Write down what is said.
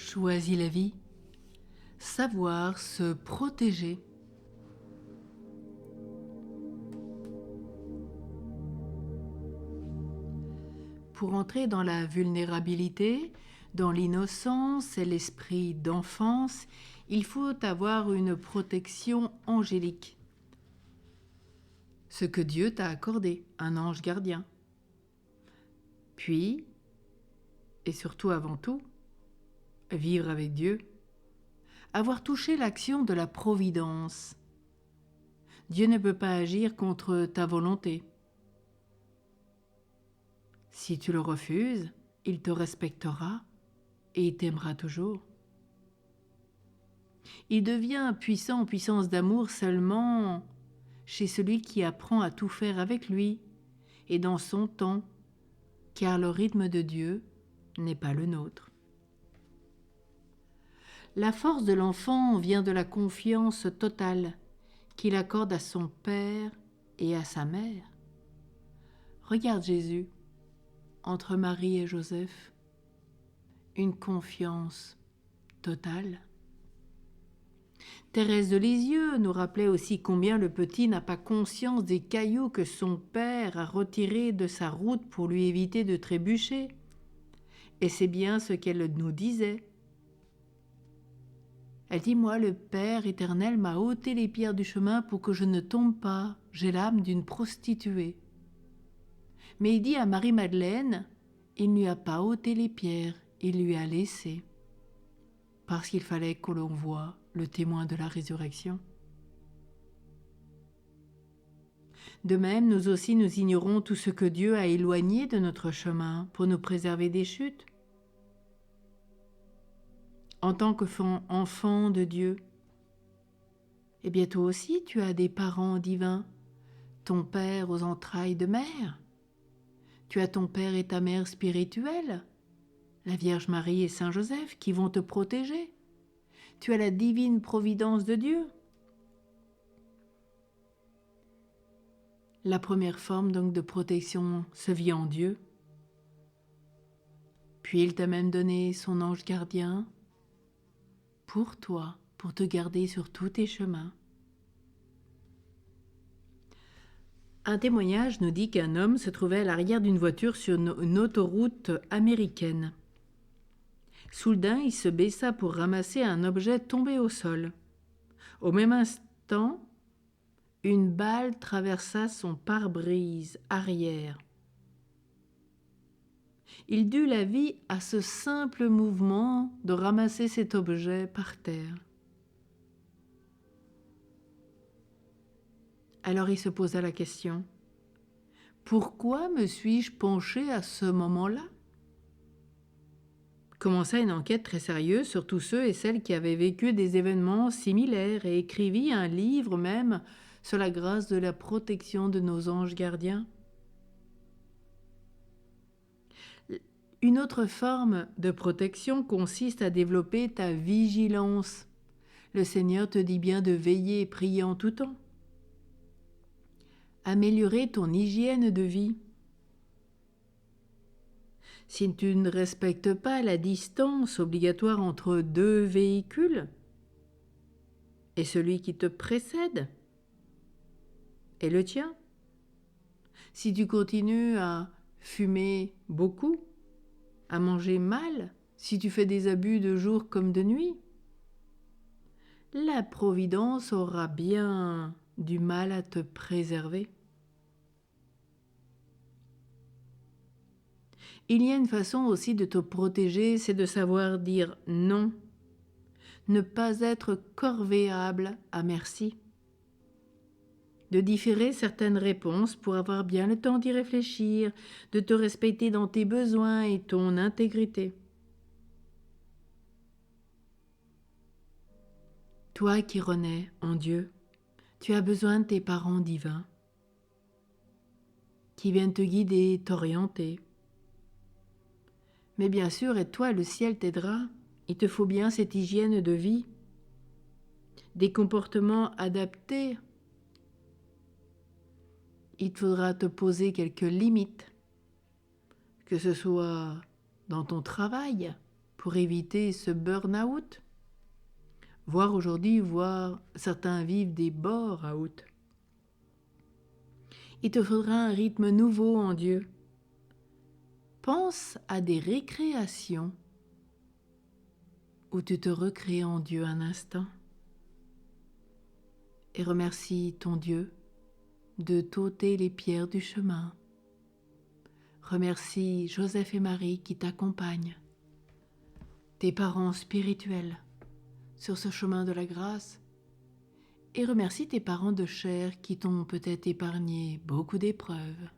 Choisis la vie. Savoir se protéger. Pour entrer dans la vulnérabilité, dans l'innocence et l'esprit d'enfance, il faut avoir une protection angélique. Ce que Dieu t'a accordé, un ange gardien. Puis, et surtout avant tout, vivre avec Dieu. Avoir touché l'action de la providence. Dieu ne peut pas agir contre ta volonté. Si tu le refuses, il te respectera et il t'aimera toujours. Il devient puissant en puissance d'amour seulement chez celui qui apprend à tout faire avec lui et dans son temps, car le rythme de Dieu n'est pas le nôtre. La force de l'enfant vient de la confiance totale qu'il accorde à son père et à sa mère. Regarde Jésus, entre Marie et Joseph, une confiance totale. Thérèse de Lisieux nous rappelait aussi combien le petit n'a pas conscience des cailloux que son père a retirés de sa route pour lui éviter de trébucher. Et c'est bien ce qu'elle nous disait. Elle dit, moi, le Père éternel m'a ôté les pierres du chemin pour que je ne tombe pas. J'ai l'âme d'une prostituée. Mais il dit à Marie-Madeleine, il ne lui a pas ôté les pierres, il lui a laissé. Parce qu'il fallait que l'on voie le témoin de la résurrection. De même, nous aussi, nous ignorons tout ce que Dieu a éloigné de notre chemin pour nous préserver des chutes. En tant qu'enfant de Dieu, eh bien toi aussi tu as des parents divins, ton père aux entrailles de mère. Tu as ton père et ta mère spirituelle, la Vierge Marie et Saint Joseph qui vont te protéger. Tu as la divine providence de Dieu. La première forme donc de protection se vit en Dieu. Puis il t'a même donné son ange gardien pour toi, pour te garder sur tous tes chemins. Un témoignage nous dit qu'un homme se trouvait à l'arrière d'une voiture sur une autoroute américaine. Soudain, il se baissa pour ramasser un objet tombé au sol. Au même instant, une balle traversa son pare-brise arrière. Il dut la vie à ce simple mouvement de ramasser cet objet par terre. Alors il se posa la question, pourquoi me suis-je penché à ce moment-là ? Commença une enquête très sérieuse sur tous ceux et celles qui avaient vécu des événements similaires et écrivit un livre même sur la grâce de la protection de nos anges gardiens. Une autre forme de protection consiste à développer ta vigilance. Le Seigneur te dit bien de veiller et prier en tout temps. Améliorer ton hygiène de vie. Si tu ne respectes pas la distance obligatoire entre deux véhicules et celui qui te précède et le tien, si tu continues à fumer beaucoup, à manger mal, si tu fais des abus de jour comme de nuit, la Providence aura bien du mal à te préserver. Il y a une façon aussi de te protéger, c'est de savoir dire non, ne pas être corvéable à merci, de différer certaines réponses pour avoir bien le temps d'y réfléchir, de te respecter dans tes besoins et ton intégrité. Toi qui renais en Dieu, tu as besoin de tes parents divins qui viennent te guider, t'orienter. Mais bien sûr, et toi, le ciel t'aidera. Il te faut bien cette hygiène de vie, des comportements adaptés. Il te faudra te poser quelques limites, que ce soit dans ton travail, pour éviter ce burn-out. Voire aujourd'hui, certains vivent des bore-out. Il te faudra un rythme nouveau en Dieu. Pense à des récréations où tu te recrées en Dieu un instant et remercie ton Dieu de t'ôter les pierres du chemin. Remercie Joseph et Marie qui t'accompagnent, tes parents spirituels sur ce chemin de la grâce, et remercie tes parents de chair qui t'ont peut-être épargné beaucoup d'épreuves.